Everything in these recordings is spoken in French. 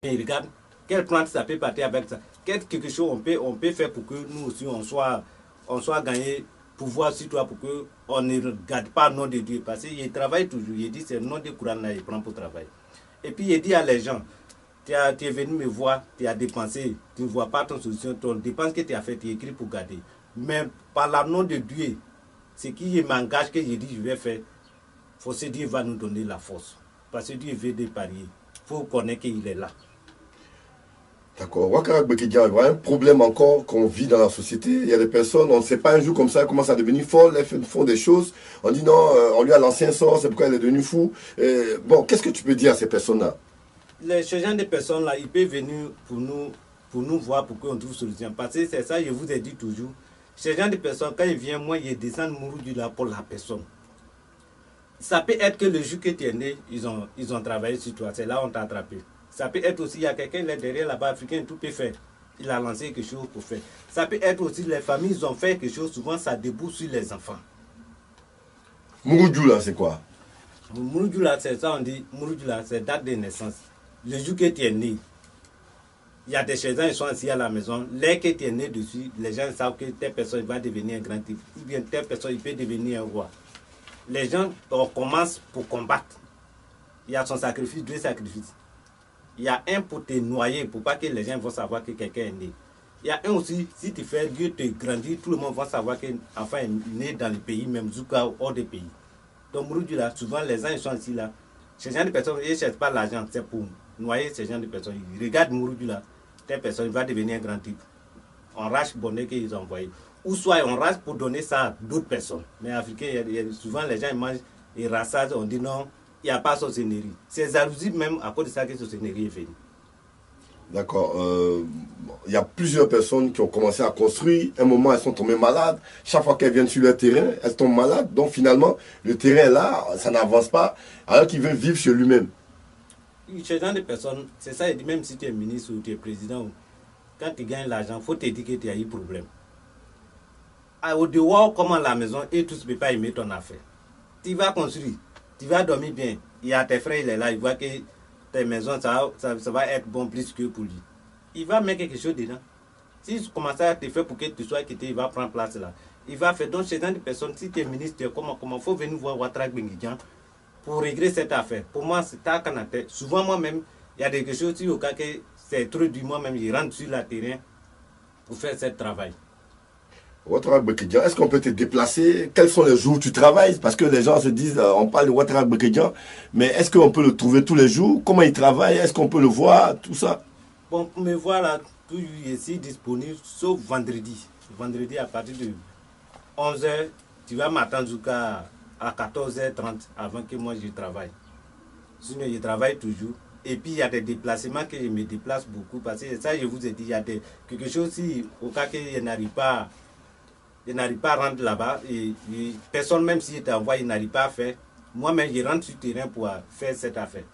Et regarde, quelle plante ça peut partir avec ça. Quelque chose on peut faire pour que nous aussi on soit gagné pouvoir sur toi pour que on ne regarde pas le nom de Dieu. Parce qu'il travaille toujours. Il dit c'est le nom de Coran là, il prend pour travailler. Et puis il dit à les gens, tu es venu me voir, tu as dépensé, tu ne vois pas ton solution, ton dépense que tu as fait, tu es écrit pour garder. Mais par le nom de Dieu, ce qui m'engage que je dis je vais faire, faut se Dieu va nous donner la force. Parce que Dieu veut déparier. Il faut connaître qu'il est là. D'accord. Ouattara Bekedia, il y a un problème encore qu'on vit dans la société. Il y a des personnes, on ne sait pas, un jour comme ça, elles commencent à devenir folles, elles font des choses. On dit non, on lui a lancé un sort, c'est pourquoi elle est devenue fou. Bon, qu'est-ce que tu peux dire à ces personnes-là? Ce genre de personnes-là, ils peuvent venir pour nous voir, pour qu'on trouve solution. Parce que c'est ça, je vous ai dit toujours. Ce genre de personnes, quand ils viennent, moi, ils descendent mourir là pour la personne. Ça peut être que le jour que tu es né, ils ont travaillé sur toi. C'est là on t'a attrapé. Ça peut être aussi, il y a quelqu'un là derrière là-bas, africain, tout peut faire. Il a lancé quelque chose pour faire. Ça peut être aussi, les familles, ils ont fait quelque chose, souvent ça débouche sur les enfants. Mouroudjou, là, c'est quoi? Mouroudjou, là, c'est ça, on dit, Mouroudjou, là, c'est date de naissance. Le jour que tu es né, il y a des gens qui sont assis à la maison. Dès que tu es né dessus, les gens savent que telle personne va devenir un grand type. Ou bien telle personne, il peut devenir un roi. Les gens commencent pour combattre. Il y a son sacrifice, deux sacrifices. Il y a un pour te noyer, pour pas que les gens vont savoir que quelqu'un est né. Il y a un aussi, si tu fais Dieu te grandit, tout le monde va savoir qu'un enfant est né dans le pays, même Zouka ou hors des pays. Donc, Mouroudjou, là, souvent les gens ils sont ici là. Ces gens de personnes, ils ne cherchent pas l'argent, c'est pour noyer ces gens de personnes. Ils regardent Mouroudjou là, telle personne va devenir un grand type. On rache bonnet qu'ils ont envoyé. Ou soit on rache pour donner ça à d'autres personnes. Mais africains, souvent les gens ils mangent, ils rassagent, on dit non. Il n'y a pas sorcellerie. C'est jalousie même à cause de ça que sorcellerie est venue. D'accord. Il y a plusieurs personnes qui ont commencé à construire. À un moment, elles sont tombées malades. Chaque fois qu'elles viennent sur le terrain, elles tombent malades. Donc finalement, le terrain est là, ça n'avance pas, alors qu'il veut vivre chez lui-même. Ce genre de personnes, c'est ça, il dit même si tu es ministre ou tu es président, quand tu gagnes l'argent, il faut te dire que tu as eu problème. Au dehors, comment la maison, et tous ne peuvent pas aimer ton affaire. Tu vas construire, tu vas dormir bien. Il y a tes frères, il est là, il voit que tes maisons, ça va être bon plus que pour lui. Il va mettre quelque chose dedans. S'il commence à te faire pour que tu sois quitté, il va prendre place là. Il va faire donc chez des personnes, si tu es ministre, comment, il faut venir voir Ouattara Benguignan pour régler cette affaire. Pour moi, c'est à Canada. Souvent, moi-même, il y a des choses, si au cas que c'est trop dur, moi-même, je rentre sur le terrain pour faire ce travail. Ouattara Bekedia, est-ce qu'on peut te déplacer? Quels sont les jours où tu travailles? Parce que les gens se disent, on parle de Ouattara Bekedia, mais est-ce qu'on peut le trouver tous les jours? Comment il travaille? Est-ce qu'on peut le voir? Tout ça. Bon, pour me voir là, toujours ici disponible, sauf vendredi. Vendredi à partir de 11h, tu vas m'attendre jusqu'à 14h30 avant que moi je travaille. Sinon, je travaille toujours. Et puis, il y a des déplacements que je me déplace beaucoup. Parce que ça, je vous ai dit, il y a quelque chose, si, au cas que je n'arrive pas à rentrer là-bas, et personne, même s'il t'envoie, il n'arrive pas à faire. Moi-même, je rentre sur le terrain pour faire cette affaire.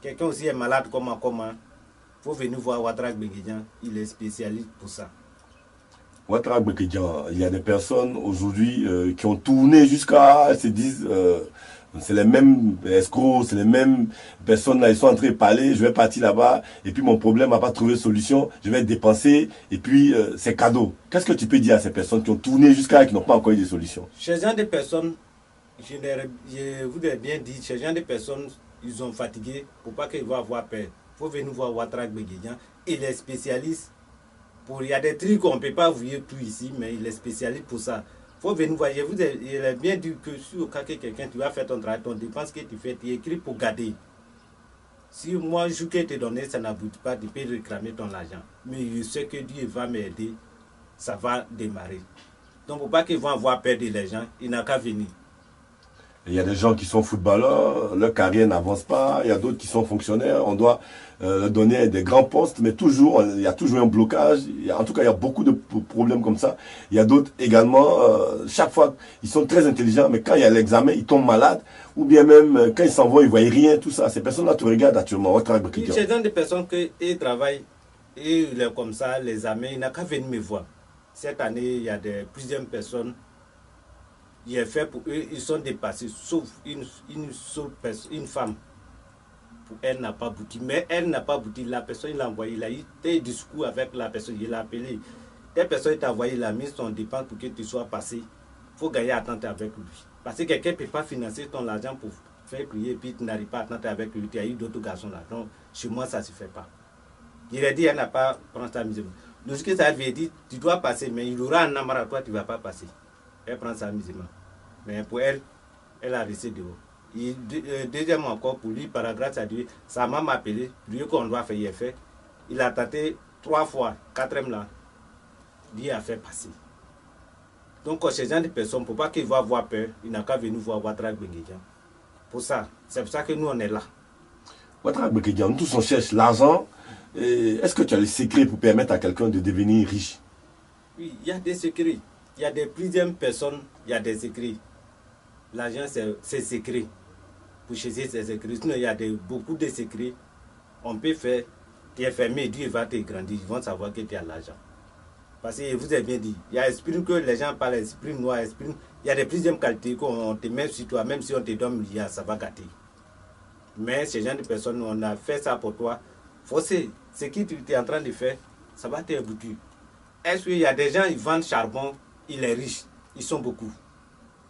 Quelqu'un aussi est malade, comment, il faut venir voir Ouattara Benguignan, il est spécialiste pour ça. Ouattara Bekedia, il y a des personnes aujourd'hui qui ont tourné jusqu'à, elles se disent, c'est les mêmes escrocs, c'est les mêmes personnes là, ils sont en train de parler, je vais partir là-bas, et puis mon problème n'a pas trouvé de solution, je vais dépenser, et puis c'est cadeau. Qu'est-ce que tu peux dire à ces personnes qui ont tourné jusqu'à et qui n'ont pas encore eu de solution? Ces gens de personnes, je vous ai bien dit, ces gens de personnes, ils sont fatigués pour pas qu'ils vont avoir peur. Il faut venir voir Ouattara Benguignan. Il est spécialiste. Il y a des trucs qu'on ne peut pas voir tout ici, mais il est spécialiste pour ça. Il faut venir voir. Il est bien dit que si au cas que quelqu'un, tu vas faire ton travail, ton dépense que tu fais, tu écris pour garder. Si moi, je peux te donner, ça n'aboutit pas, tu peux réclamer ton argent. Mais je sais que Dieu va m'aider, ça va démarrer. Donc, pour pas qu'ils vont avoir peur de les gens, il n'a qu'à venir. Il y a des gens qui sont footballeurs, leur carrière n'avance pas. Il y a d'autres qui sont fonctionnaires. On doit leur donner des grands postes, mais toujours, il y a toujours un blocage. En tout cas, il y a beaucoup de problèmes comme ça. Il y a d'autres également, chaque fois, ils sont très intelligents, mais quand il y a l'examen, ils tombent malades. Ou bien même, quand ils s'en vont, ils ne voient rien, tout ça. Ces personnes-là te regardent actuellement. C'est dans des personnes qui travaillent, et comme ça, les amis, il n'a qu'à venir me voir. Cette année, il y a plusieurs personnes. Il est fait pour eux, ils sont dépassés, sauf une femme. pour elle n'a pas abouti. Mais elle n'a pas abouti. La personne, il l'a envoyé, il a eu des discours avec la personne, il l'a appelé. Telle personne t'a envoyé, il a mis son dépense pour que tu sois passé. Il faut gagner à attendre avec lui. Parce que quelqu'un ne peut pas financer ton argent pour faire prier et puis tu n'arrives pas à attendre avec lui. Tu as eu d'autres garçons là. Donc, chez moi, ça ne se fait pas. Il a dit, elle n'a pas pris sa musulmane. Donc, ce que ça lui a dit, tu dois passer, mais il aura un amour à toi, tu ne vas pas passer. Elle prend sa musulmane. Mais pour elle, elle a resté dehors. Deuxièmement encore, pour lui, par grâce à Dieu, sa maman m'a appelé, lui qu'on doit faire, il a fait. Il a tenté 3 fois, 4e là, Dieu a fait passer. Donc, ces gens de personnes, pour pas qu'ils vont avoir peur, il n'a qu'à venir voir Ouattara Benguedjan. Pour ça, c'est pour ça que nous, on est là. Ouattara Benguedjan, tous on cherche l'argent. Est-ce que tu as les secrets pour permettre à quelqu'un de devenir riche? Oui, il y a des secrets. Il y a des plusieurs personnes, il y a des secrets. L'argent, c'est secret. Pour chercher ces secrets. Sinon, il y a beaucoup de secrets. On peut faire, tu es fermé, Dieu va te grandir, ils vont savoir que tu as l'argent. Parce que vous avez bien dit, il y a esprit que les gens parlent, esprit noir, esprit. Il y a des plusieurs qualités qu'on te met sur toi, même si on te donne milliard, ça va gâter. Mais ces gens de personnes, on a fait ça pour toi. Forcé, ce que tu es en train de faire, ça va t'aboutir. Est-ce qu'il y a des gens, ils vendent charbon, ils sont riches, ils sont beaucoup.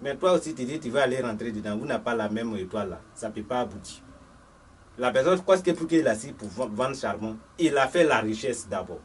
Mais toi aussi, tu dis, tu vas aller rentrer dedans, vous n'avez pas la même étoile là, ça ne peut pas aboutir. La personne, quoi ce que pour qu'il a si pour vendre charbon, il a fait la richesse d'abord.